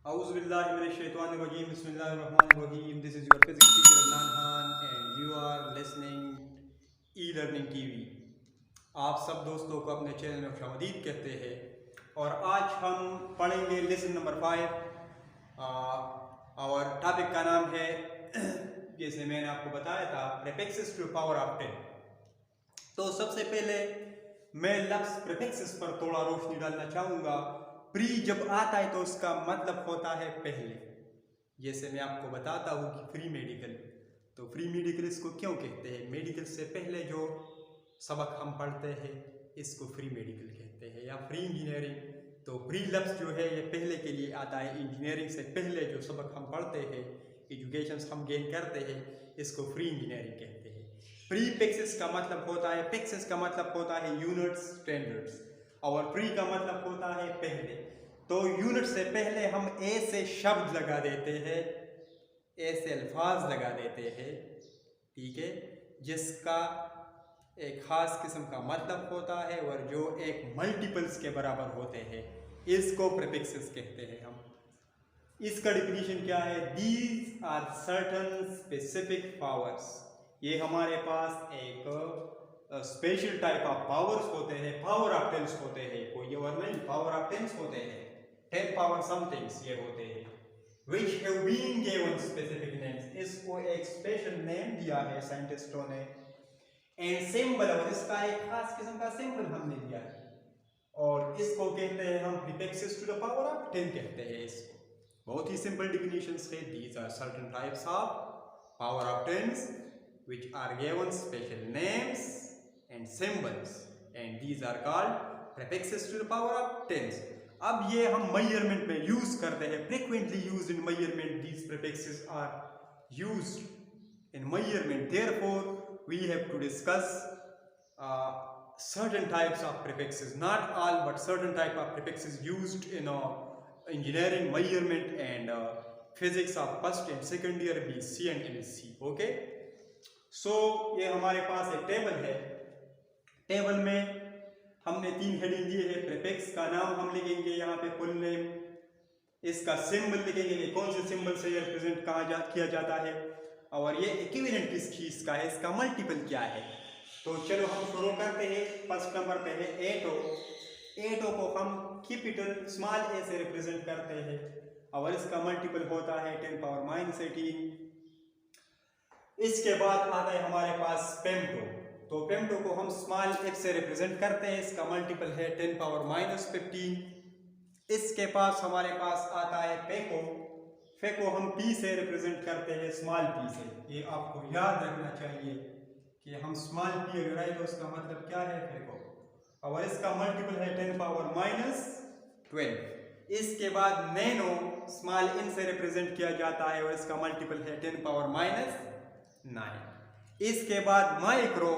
Auzubillahiminash-shaytanir-rajim. Bismillahir-rahmanir-rahim. This is your physics teacher Adnan Khan and you are listening e-learning TV. आप सब दोस्तों को अपने चैनल में खुशामदीद कहते हैं और आज हम पढ़ेंगे लेसन नंबर 5 और टॉपिक का नाम है जैसे मैंने आपको बताया था प्रीफिक्सेस टू पावर ऑफ 10। तो सबसे पहले मैं लफ्ज़ प्रीफिक्सेस पर थोड़ा रोशनी डालना चाहूँगा। प्री जब आता है तो उसका मतलब होता है पहले। जैसे मैं आपको बताता हूँ कि फ्री मेडिकल, तो फ्री मेडिकल इसको क्यों कहते हैं? मेडिकल से पहले जो सबक हम पढ़ते हैं इसको फ्री मेडिकल कहते हैं। या फ्री इंजीनियरिंग, तो फ्री लफ्ज़ जो है ये पहले के लिए आता है। इंजीनियरिंग से पहले जो सबक हम पढ़ते हैं, एजुकेशन हम गेन करते हैं, इसको फ्री इंजीनियरिंग कहते हैं। प्री पिक्सेस का मतलब होता है, पिक्सेस का मतलब होता है यूनिट्स, स्टैंडर्ड्स, और प्री का मतलब होता है पहले। तो यूनिट से पहले हम ए से शब्द लगा देते हैं, ए से अल्फाज लगा देते हैं, ठीक है, जिसका एक ख़ास किस्म का मतलब होता है और जो एक मल्टीपल्स के बराबर होते हैं, इसको प्रीफिक्सेस कहते हैं हम। इसका डिफिनीशन क्या है? These are certain specific powers. ये हमारे पास एक स्पेशल टाइप ऑफ पावर्स होते हैं, पावर ऑफ टेंस होते हैं, कोई और नहीं, पावर ऑफ टेंस होते हैं, 10 पावर समथिंग्स ये होते हैं, which have been given specific names। इसको एक स्पेशल नेम दिया है साइंटिस्टों ने, एंड सिंबल, और इसका एक खास किस्म का सिंबल हमने दिया है, और इसको कहते हैं हम prefixes to the power of 10 कहते हैं इसको। बहुत ही सिंपल डिफिनीशंस है। These are certain types of power of tens which are given special names and symbols and these are called prefixes to the power of tens। अब ये हम measurement में यूज करते हैं, frequently used in measurement। These prefixes are used in measurement, therefore we have to discuss certain types of prefixes, not all but certain type of prefixes used in engineering, measurement and physics of first and second year BC and MSc। okay, सो ये हमारे पास एक table है। Table में हमने 3 heading दिए हैं। Prefix का नाम हम लिखेंगे यहाँ पे, फुल नेम, इसका सिंबल लिखेंगे कि कौन से सिंबल से ये रिप्रेजेंट किया जाता है, और ये इक्विवेलेंट किस चीज़ का है, इसका मल्टीपल क्या है। तो चलो हम शुरू करते हैं। फर्स्ट नंबर पे है एटो। एटो को हम कैपिटल स्मॉल ए से रिप्रेजेंट करते हैं और इसका मल्टीपल होता है 10⁻18। इसके बाद आता है हमारे पास पेम्टो। तो पेम्टो को हम स्मॉल एफ से रिप्रेजेंट करते हैं, इसका मल्टीपल है 10⁻15। इसके पास हमारे पास आता है फेको। फेको हम पी से रिप्रेजेंट करते हैं, स्मॉल पी से। ये आपको याद रखना चाहिए कि हम स्मॉल पी अगर आए तो उसका मतलब क्या है, फेको, और इसका मल्टीपल है 10⁻12। इसके बाद नैनो, स्मॉल इन से रिप्रेजेंट किया जाता है और इसका मल्टीपल है 10⁻9। इसके बाद माइक्रो,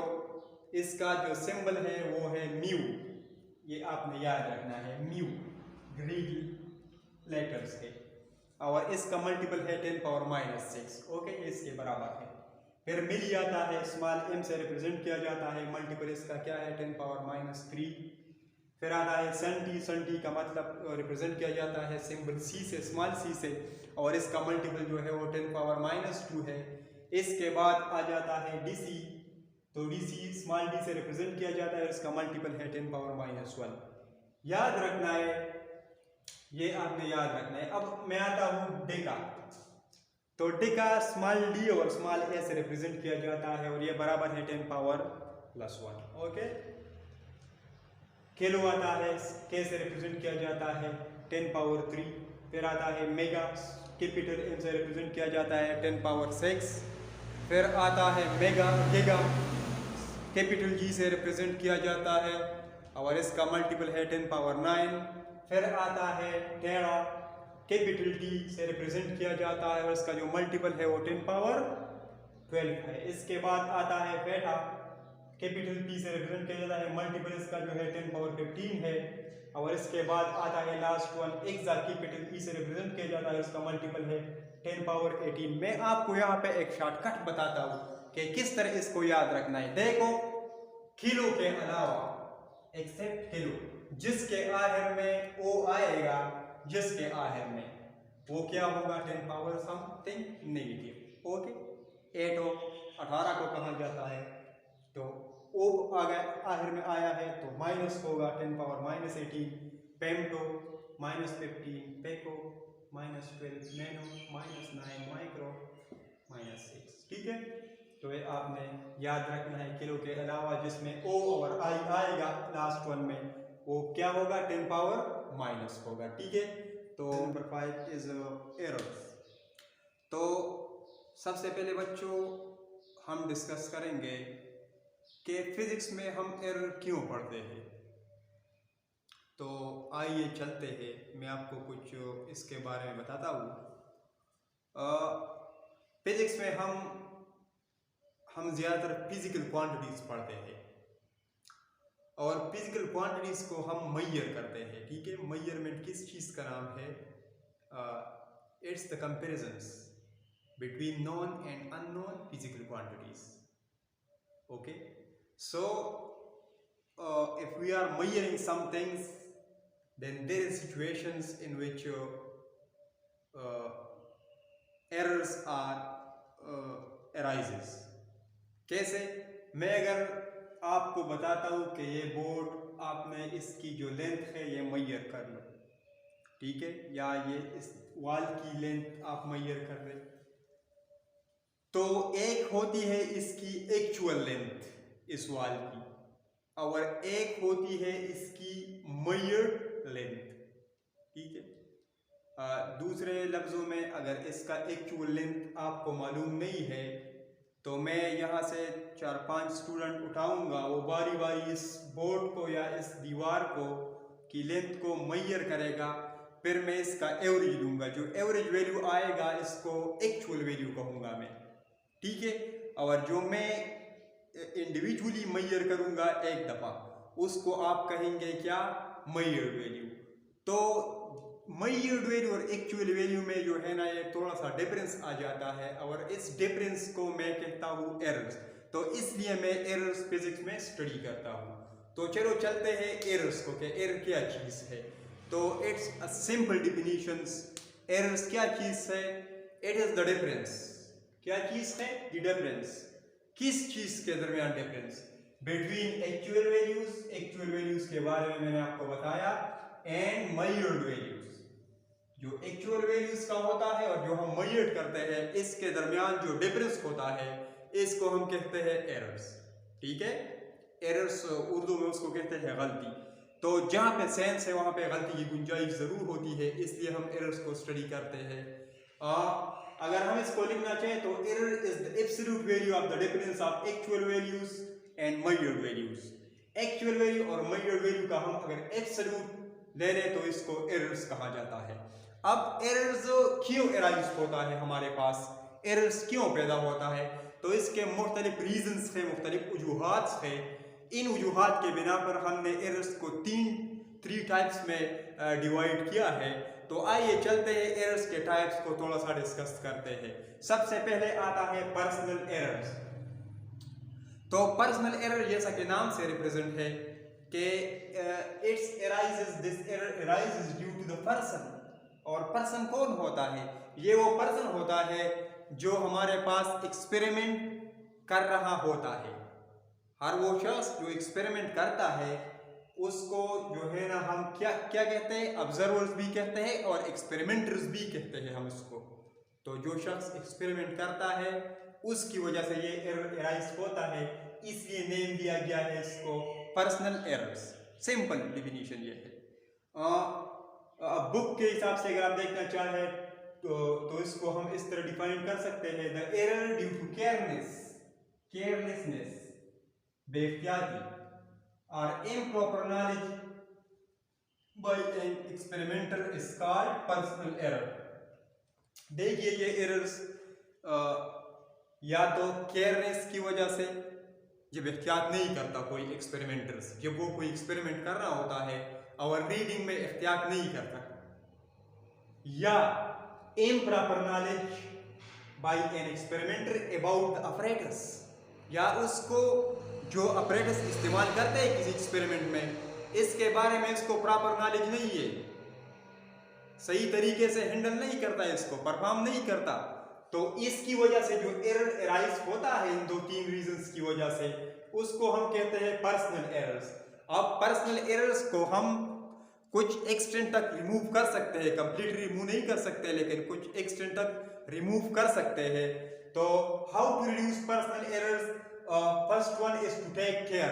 इसका जो सिंबल है वो है म्यू। ये आपने याद रखना है, म्यू ग्रीक लेटर्स है, और इसका मल्टीपल है 10⁻6। ओके, इसके बराबर है। फिर मिली आता है, स्मॉल एम से रिप्रेजेंट किया जाता है, मल्टीपल इसका क्या है 10⁻3। फिर आता है सेंटी। सेंटी का मतलब रिप्रेजेंट किया जाता है सिंबल सी से, स्मॉल सी से, और इसका मल्टीपल जो है वो 10⁻2 है। इसके बाद आ जाता है डीसी। तो डीसी स्मॉल डी से रिप्रेजेंट किया जाता है, इसका मल्टीपल है 10⁻1। याद रखना है, ये आपने याद रखना है। अब मैं आता हूँ डेका। तो डेका स्मॉल डी और स्मॉल ए से रिप्रेजेंट किया जाता है और ये बराबर है 10⁻+1। ओके, किलो आता है, के से रिप्रेजेंट किया जाता है 10⁻3। फिर आता है मेगा, कैपिटल एम से रिप्रेजेंट किया जाता है 10⁻6। फिर आता है मेगा गीगा, कैपिटल जी से रिप्रेजेंट किया जाता है और इसका मल्टीपल है 10⁻9। फिर आता है टेरा, कैपिटल टी से रिप्रेजेंट किया जाता है और इसका जो मल्टीपल है वो 10⁻12 है। इसके बाद आता है बेटा, कैपिटल पी से रिप्रेजेंट किया जाता है, मल्टीपल इसका जो है 10⁻15 है। और इसके बाद आता है last one exa, capital E से रिप्रेजेंट किया जाता है, इसका मल्टीपल है 10⁻18। मैं आपको यहाँ पे एक शॉर्टकट बताता हूँ कि किस तरह इसको याद रखना है। देखो, किलो के अलावा, एक्सेप्ट किलो, जिसके आखिर में ओ आएगा, जिसके आखिर में वो क्या होगा 10 पावर समथिंग नेगेटिव। ओके, 8 और 18 को कहा जाता है, तो ओ आखिर में आया है तो माइनस होगा 10 पावर -18, पेम्टो -15, पेको -12, नैनो -9, माइक्रो -6। ठीक है, तो ये आपने याद रखना है। किलो के अलावा जिसमें ओ और आई आएगा लास्ट वन में, वो क्या होगा 10 पावर माइनस होगा। ठीक है, तो नंबर 5 इज एरर्स। तो सबसे पहले बच्चों हम डिस्कस करेंगे कि फिजिक्स में हम एरर क्यों पढ़ते हैं। तो आइए चलते हैं, मैं आपको कुछ इसके बारे में बताता हूँ। फिजिक्स में हम ज़्यादातर फिजिकल क्वांटिटीज़ पढ़ते हैं, और फिजिकल क्वांटिटीज़ को हम मैयर करते हैं। ठीक है, मैयरमेंट किस चीज़ का नाम है? It's the comparisons between non and unknown physical quantities. Okay, so if we are measuring some things, then there is situations in which errors are arises. कैसे? मैं अगर आपको बताता हूँ कि ये बोर्ड, आपने इसकी जो लेंथ है ये मैयर कर लो, ठीक है, या ये इस वॉल की लेंथ आप मैयर कर रहे, तो एक होती है इसकी एक्चुअल लेंथ इस वॉल की, और एक होती है इसकी मैयर्ड लेंथ। ठीक है, दूसरे लफ्ज़ों में अगर इसका एक्चुअल लेंथ आपको मालूम नहीं है, तो मैं यहाँ से 4-5 स्टूडेंट उठाऊंगा, वो बारी बारी इस बोर्ड को या इस दीवार को की लेंथ को मैयर करेगा, फिर मैं इसका एवरेज लूँगा, जो एवरेज वैल्यू आएगा इसको एक्चुअल वैल्यू कहूँगा मैं। ठीक है, और जो मैं इंडिविजुअली मैयर करूँगा एक दफ़ा, उसको आप कहेंगे क्या? मैयर्ड वैल्यू। तो मैयर्ड वैल्यू और एक्चुअल वैल्यू में जो है ना, ये थोड़ा सा डिफरेंस आ जाता है, और इस डिफरेंस को मैं कहता हूँ एरर्स। तो इसलिए मैं एरर्स फिजिक्स में स्टडी करता हूँ। तो चलो चलते हैं एरर्स को, कि एरर क्या चीज़ है। तो it's a simple definitions. Errors क्या चीज़ है? It is the difference. क्या चीज़ है? The difference. किस चीज़ के दरमियान difference? Between actual values, actual values के बारे में मैंने आपको बताया, एंड मैयर्ड वैल्यूज। जो एक्चुअल वैल्यूज का होता है और जो हम मैयर करते हैं, इसके दरमियान जो डिफरेंस होता है, इसको हम कहते हैं एरर्स। ठीक है, एरर्स उर्दू में उसको कहते हैं गलती। तो जहाँ पे सेंस है वहाँ पे गलती की गुंजाइश ज़रूर होती है, इसलिए हम एरर्स को स्टडी करते हैं। अगर हम इसको लिखना चाहें तो error is the absolute value of the difference of actual values and measured values. Actual value और मैयर्ड वैल्यू का हम अगर एब्सोल्यूट ले लें तो इसको एरर्स कहा जाता है। अब एरर्स क्यों अराइज होता है हमारे पास? एरर्स क्यों पैदा होता है? तो इसके मुख्तलिफ रीजंस है, मुख्तलिफ वजूहात है। इन वजूहात के बिना पर हमने एरर्स को थ्री टाइप्स में डिवाइड किया है। तो आइए चलते हैं एरर्स के टाइप्स को थोड़ा सा डिस्कस करते हैं। सबसे पहले आता है पर्सनल एरर्स। तो पर्सनल एरर जैसा कि नाम से रिप्रेजेंट है कि this error arises due to the person. और पर्सन कौन होता है? ये वो पर्सन होता है जो हमारे पास एक्सपेरिमेंट कर रहा होता है। हर वो शख्स जो एक्सपेरिमेंट करता है उसको जो है ना हम क्या क्या कहते हैं? ऑब्जर्वर्स भी कहते हैं और एक्सपेरिमेंटर्स भी कहते हैं हम इसको। तो जो शख्स एक्सपेरिमेंट करता है उसकी वजह से ये एरर अराइज होता है, इसलिए नेम दिया गया है इसको पर्सनल एरर्स। सिंपल डिफिनीशन ये है। बुक के हिसाब से अगर आप देखना चाहें तो इसको हम इस तरह डिफाइन कर सकते हैं, the error due to carelessness, बेख्तियारी, और improper knowledge by an experimenter is called personal error. देखिए ये एरर्स या तो केयरनेस की वजह से, जब एहतियात नहीं करता कोई एक्सपेरिमेंटर्स, जब वो कोई एक्सपेरिमेंट कर रहा होता है और रीडिंग में एहतियात नहीं करता, या improper knowledge by an experimenter about the apparatus, या उसको जो अपरेटस इस्तेमाल करते हैं किसी एक्सपेरिमेंट में, इसके बारे में इसको प्रॉपर नॉलेज नहीं है। सही तरीके से हैंडल नहीं करता, इसको परफॉर्म नहीं करता, तो इसकी वजह से जो एरर एराइज होता है इन 2-3 रीजंस की वजह से, उसको हम कहते हैं पर्सनल एरर्स। अब पर्सनल एरर्स को हम कुछ एक्सटेंट तक रिमूव कर सकते हैं, कंप्लीट रिमूव नहीं कर सकते लेकिन कुछ एक्सटेंट तक रिमूव कर सकते हैं। तो how to reduce personal errors? First one is to take care.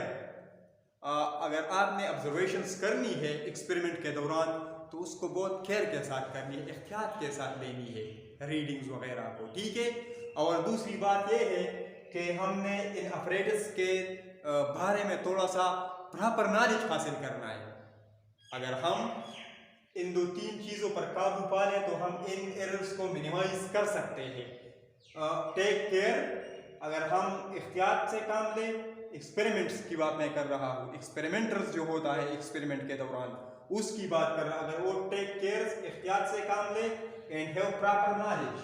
अगर आपने ऑब्जर्वेशंस करनी है एक्सपेरिमेंट के दौरान तो उसको बहुत केयर के साथ करनी है, एहतियात के साथ लेनी है रीडिंग्स वगैरह को, ठीक है। और दूसरी बात यह है कि हमने इन अपरेटस के बारे में थोड़ा सा प्रॉपर नॉलेज हासिल करना है। अगर हम इन 2-3 चीज़ों पर काबू पा लें तो हम इन एरर्स को मिनिमाइज कर सकते हैं। टेक केयर, अगर हम एहतियात से काम लें, एक्सपेरिमेंट्स की बात मैं कर रहा हूँ, एक्सपेरिमेंटर्स जो होता है एक्सपेरिमेंट के दौरान उसकी बात कर रहा हूँ, अगर वो टेक केयर एहतियात से काम ले एंड हैव प्रॉपर नॉलेज,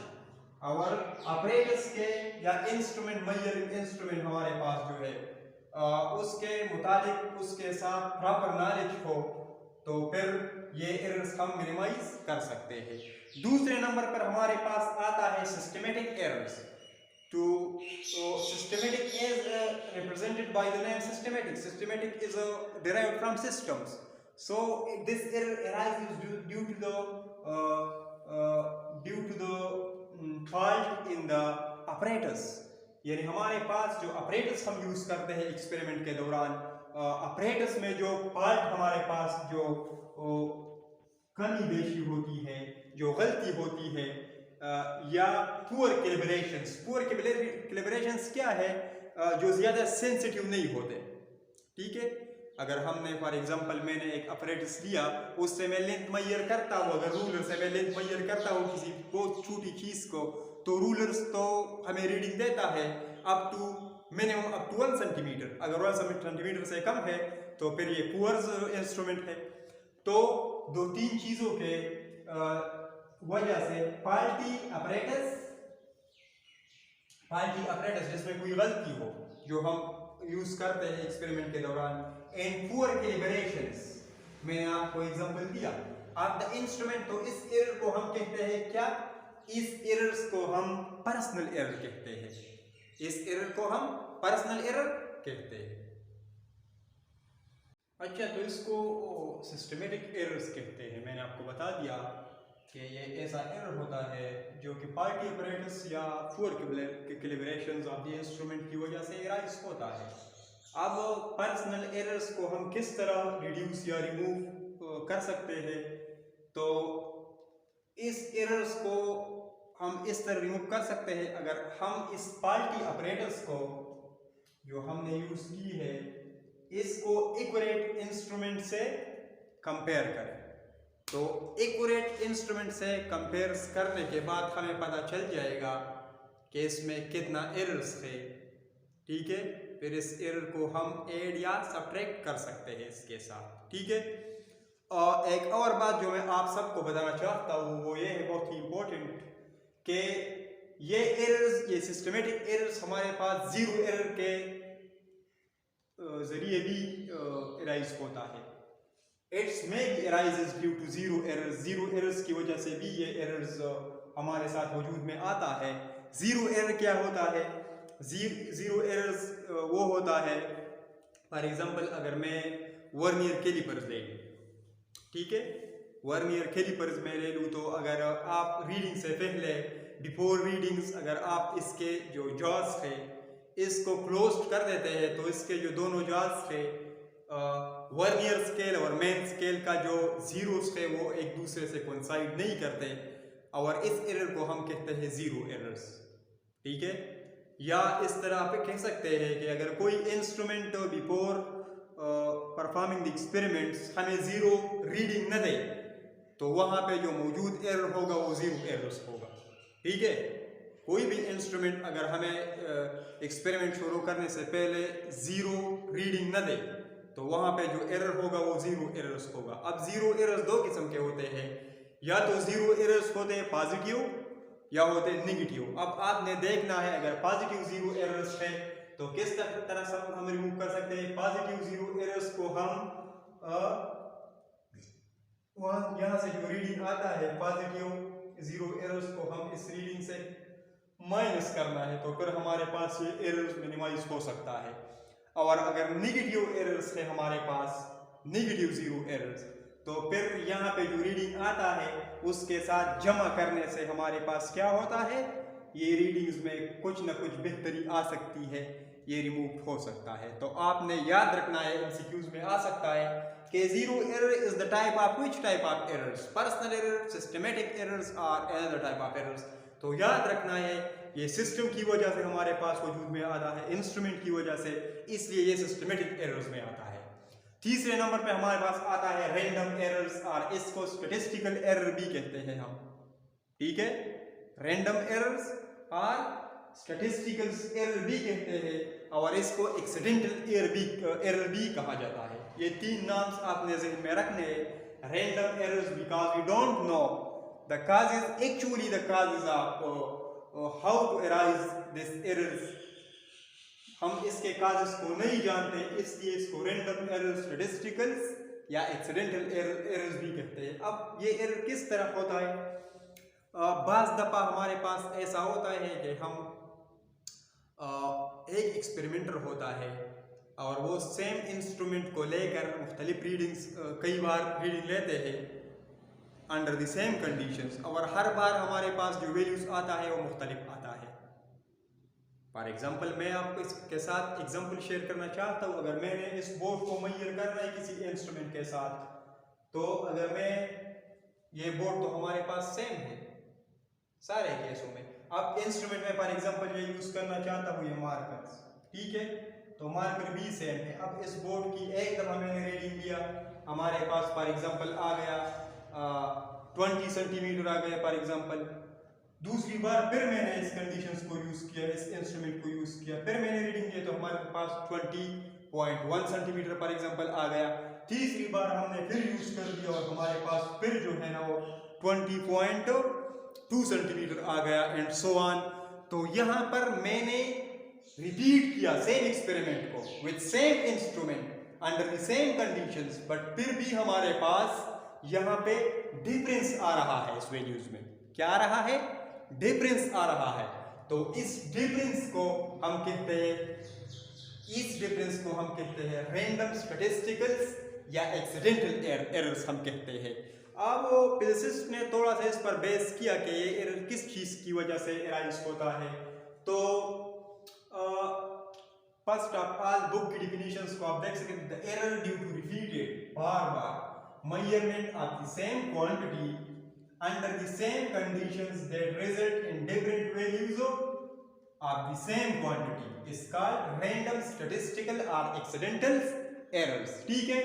और ऑपरेटर्स के या इंस्ट्रूमेंट मेजरिंग इंस्ट्रूमेंट हमारे पास जो है उसके मुताबिक उसके साथ प्रॉपर नॉलेज हो, तो फिर ये एरर्स हम मिनिमाइज कर सकते हैं। दूसरे नंबर पर हमारे पास आता है systematic errors. Systematic is represented by the name systematic. Systematic is derived from systems. So this error arises due to the fault in the apparatus. यानी हमारे पास जो apparatus हम यूज करते हैं एक्सपेरिमेंट के दौरान, apparatus में जो फॉल्ट हमारे पास जो कमी बेशी होती है, जो गलती होती है, या पुअर कैलिब्रेशंस क्या है, जो ज़्यादा सेंसिटिव नहीं होते, ठीक है। अगर हमने फॉर एग्जांपल मैंने एक अपरेटस लिया, उससे मैं लेंथ मेजर करता हूँ, अगर रूलर से मैं लेंथ मेजर करता हूँ किसी बहुत छोटी चीज़ को, तो रूलर्स तो हमें रीडिंग देता है up to minimum up to 1 centimetre. अगर 1 सेंटीमीटर से कम है तो फिर ये पुअर इंस्ट्रूमेंट है। तो 2-3 चीज़ों के वजह से फाल्टी अपरेटस जिसमें कोई गलती हो जो हम यूज करते हैं एक्सपेरिमेंट के दौरान, एंड पुअर कैलिब्रेशंस, मैंने आपको एग्जांपल दिया ऑफ द इंस्ट्रूमेंट, तो इस एरर को हम कहते हैं क्या? इस एरर्स को हम पर्सनल एरर कहते हैं। इस एरर को हम पर्सनल एरर कहते हैं। अच्छा, तो इसको सिस्टमेटिक एरर्स कहते हैं। मैंने आपको बता दिया कि ये ऐसा एरर होता है जो कि पार्टी अपरेटस या poor calibrations of the instrument की वजह से एराइज होता है। अब पर्सनल एरर्स को हम किस तरह रिड्यूस या रिमूव कर सकते हैं? तो इस एरर्स को हम इस तरह रिमूव कर सकते हैं, अगर हम इस पार्टी अपरेटस को जो हमने यूज की है इसको एक्यूरेट इंस्ट्रूमेंट से कंपेयर करें। तो एक्यूरेट इंस्ट्रूमेंट से कंपेयर करने के बाद हमें पता चल जाएगा कि इसमें कितना एरर्स थे, ठीक है। फिर इस एरर को हम ऐड या सब्ट्रैक्ट कर सकते हैं इसके साथ, ठीक है। और एक और बात जो मैं आप सबको बताना चाहता हूँ वो ये है, बहुत ही इम्पोर्टेंट, कि ये एरर्स, ये सिस्टमेटिक एरर्स हमारे पास जीरो एरर के जरिए भी एराइज होता है। It's maybe arises due to zero errors, zero errors की वजह से भी ये एरर्स हमारे साथ वजूद में आता है। जीरो एरर क्या होता है? जीरो एरर्स वो होता है, फॉर एग्जांपल अगर मैं वर्नियर कैलिपर्स ले लूँ, ठीक है, वर्नियर कैलिपर्स में ले लूँ, तो अगर आप रीडिंग से पहले बिफोर रीडिंग्स अगर आप इसके जो जॉज थे इसको क्लोज कर देते हैं, तो इसके जो दोनों जॉज थे वर्नियर स्केल और मेन स्केल का जो जीरोस थे वो एक दूसरे से कोइंसाइड नहीं करते, और इस एरर को हम कहते हैं जीरो एरर्स, ठीक है। या इस तरह आप कह सकते हैं कि अगर कोई instrument before performing the experiments हमें जीरो रीडिंग न दे, तो वहाँ पे जो मौजूद एरर होगा वो जीरो एरर्स होगा, ठीक है। कोई भी इंस्ट्रूमेंट अगर हमें एक्सपेरिमेंट शुरू करने से पहले जीरो रीडिंग न दे, तो वहाँ पे जो एरर होगा वो जीरो एरर्स होगा। अब जीरो एरर्स दो किस्म के होते हैं, या तो जीरो एरर्स होते हैं पॉजिटिव या होते हैं निगेटिव। अब आपने देखना है अगर पॉजिटिव जीरो एरर्स है तो किस तरह से हम रिमूव कर सकते हैं। पॉजिटिव जीरो एरर्स को हम वहाँ यहाँ से जो रीडिंग आता है पॉजिटिव 0 एरर्स को हम इस रीडिंग से माइनस करना है, तो फिर हमारे पास ये एरर्स मिनिमाइज हो सकता है। और अगर नेगेटिव एरर्स है हमारे पास, नेगेटिव 0 एरर्स, तो फिर यहाँ पे जो रीडिंग आता है उसके साथ जमा करने से हमारे पास क्या होता है, ये रीडिंग्स में कुछ ना कुछ बेहतरी आ सकती है, ये रिमूव हो सकता है। तो आपने याद रखना है, एमसीक्यूज में आ सकता है कि 0 error is the type of which type of errors, personal error, systematic errors और अनदर टाइप ऑफ एरर्स। तो याद रखना है ये सिस्टम की वजह से हमारे पास वजूद में आता है, इंस्ट्रूमेंट की वजह से, इसलिए ये सिस्टमेटिक एरर्स में आता है। तीसरे नंबर पे हमारे पास आता है रैंडम एरर्स, और इसको स्टैटिस्टिकल एरर भी कहते हैं हम, ठीक है। रैंडम एरर्स और स्टैटिस्टिकल एरर भी कहते हैं, और इसको एक्सीडेंटल एरर भी कहा जाता है। ये तीन नाम्स आपने ज़हन में रखने हैं। Random errors because we don't know the causes, actually the causes of how to arise this errors, हम इसके काजेस को नहीं जानते, इसलिए इसको रैंडम एरर, स्टैटिस्टिकल्स या एक्सीडेंटल एरर्स भी कहते हैं। अब ये एरर किस तरह होता है, बाज़ दफ़ा हमारे पास ऐसा होता है कि हम एक एक्सपेरिमेंटर होता है और वो सेम इंस्ट्रूमेंट को लेकर मुख्तलिफ रीडिंग्स, कई बार रीडिंग लेते हैं अंडर द सेम कंडीशंस, और हर बार हमारे पास जो वैल्यूज आता है वो मुख्तलिफ आता है। फॉर एग्जांपल मैं आपको इसके साथ एग्जांपल शेयर करना चाहता हूँ। अगर मैंने इस बोर्ड को मेजर करना है किसी इंस्ट्रूमेंट के साथ, तो अगर मैं ये बोर्ड तो हमारे पास सेम है सारे केसों में। अब इंस्ट्रूमेंट में फॉर एग्जांपल ये यूज करना चाहता हूँ ये मार्कर्स, ठीक है, तो मार्कर भी सेम है। अब इस बोर्ड की एक दफ़ा मैंने रीडिंग लिया, हमारे पास फॉर एग्जांपल आ गया 20 सेंटीमीटर आ गया फॉर एग्जांपल। दूसरी बार फिर मैंने इस कंडीशंस को यूज किया, इस इंस्ट्रूमेंट को यूज किया, फिर मैंने रीडिंग किया तो हमारे पास 20.1 सेंटीमीटर फॉर एग्जांपल आ गया। तीसरी बार हमने फिर यूज कर दिया और हमारे पास फिर जो है ना वो 20.2 सेंटीमीटर आ गया, एंड सो ऑन। तो यहाँ पर मैंने रिपीट किया सेम एक्सपेरिमेंट को with same instrument under the same conditions, but फिर भी हमारे पास यहाँ पे डिफरेंस आ रहा है। इस वैल्यूज में क्या आ रहा है, डिफरेंस आ रहा है। तो इस डिफरेंस को हम कहते हैं, इस डिफरेंस को हम कहते हैं रैंडम स्टैटिस्टिकल्स या एक्सीडेंटल एरर्स हम कहते हैं। अब फिजिसिस्ट ने थोड़ा सा इस पर बेस किया कि ये एरर किस चीज की वजह से एराइज होता है। तो फर्स्ट ऑफ ऑल बुक की डिफिनीशंस को आप देख सकते हैं। The error due to repeated बार बार measurement of the same quantity under the same conditions that result in different values of the same quantity is called random statistical or accidental errors, ठीक है।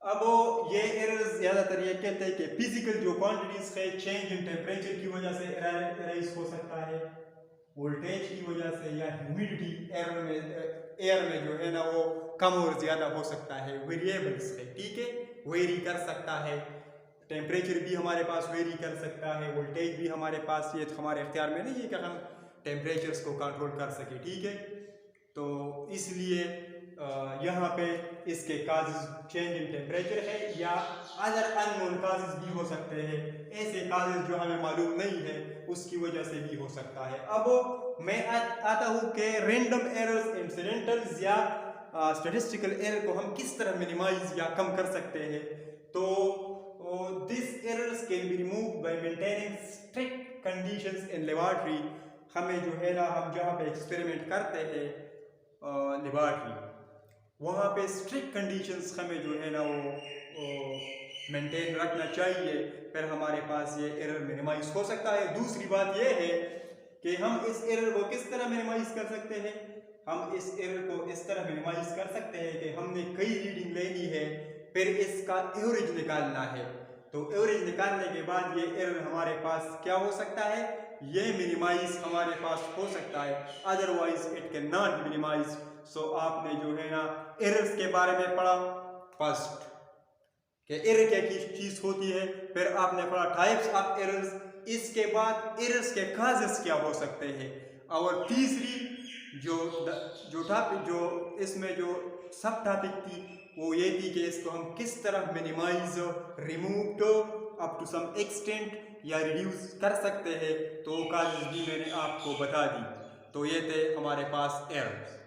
अब ये एरर्स ज्यादातर ये कहते हैं कि फिजिकल जो क्वांटिटीज है, चेंज इन टेम्परेचर की वजह से एराइज हो सकता है, वोल्टेज की वजह से, या ह्यूमिडिटी एयर में जो है ना वो कम और ज्यादा हो सकता है, वेरिएबल्स है, ठीक है, वेरी कर सकता है। टेम्परेचर भी हमारे पास वेरी कर सकता है, वोल्टेज भी हमारे पास, ये हमारे इख्तियार में नहीं है कि हम टेम्परेचर्स को कंट्रोल कर सके, ठीक है। तो इसलिए यहाँ पे इसके काजेज चेंज इन टेम्परेचर है, या अदर अननोन काजेज भी हो सकते हैं, ऐसे काजेज जो हमें मालूम नहीं है उसकी वजह से भी हो सकता है। अब मैं आता हूँ कि रैंडम एरर्स, इंसिडेंटल्स या स्टैटिस्टिकल एरर को हम किस तरह मिनिमाइज या कम कर सकते हैं। तो this errors can be removed by maintaining strict conditions in laboratory. हमें जो है ना, हम जहाँ पे एक्सपेरिमेंट करते हैं लेबोरेटरी, वहाँ पे स्ट्रिक्ट कंडीशंस हमें जो है ना वो मेंटेन रखना चाहिए, फिर हमारे पास ये एरर मिनिमाइज हो सकता है। दूसरी बात ये है कि हम इस एरर को किस तरह मिनिमाइज कर सकते हैं। हम इस एरर को इस तरह मिनिमाइज कर सकते हैं कि हमने कई रीडिंग लेनी है, फिर इसका एवरेज निकालना है। तो एवरेज निकालने के बाद ये एरर हमारे पास क्या हो सकता है, ये मिनिमाइज हमारे पास हो सकता है, otherwise it can not minimise. So आपने जो है ना एरर्स के बारे में पढ़ा फर्स्ट कि एरर क्या चीज होती है, फिर आपने पढ़ा टाइप्स ऑफ एरर्स, इसके बाद एरर्स के काजेस क्या हो सकते हैं, और तीसरी जो टॉपिक जो इसमें जो सब टॉपिक थी वो ये थी कि इसको हम किस तरह मिनिमाइज रिमूव तो अप टू सम एक्सटेंट या रिड्यूस कर सकते हैं, तो वो काजेज़ भी मैंने आपको बता दी। तो ये थे हमारे पास एरर्स।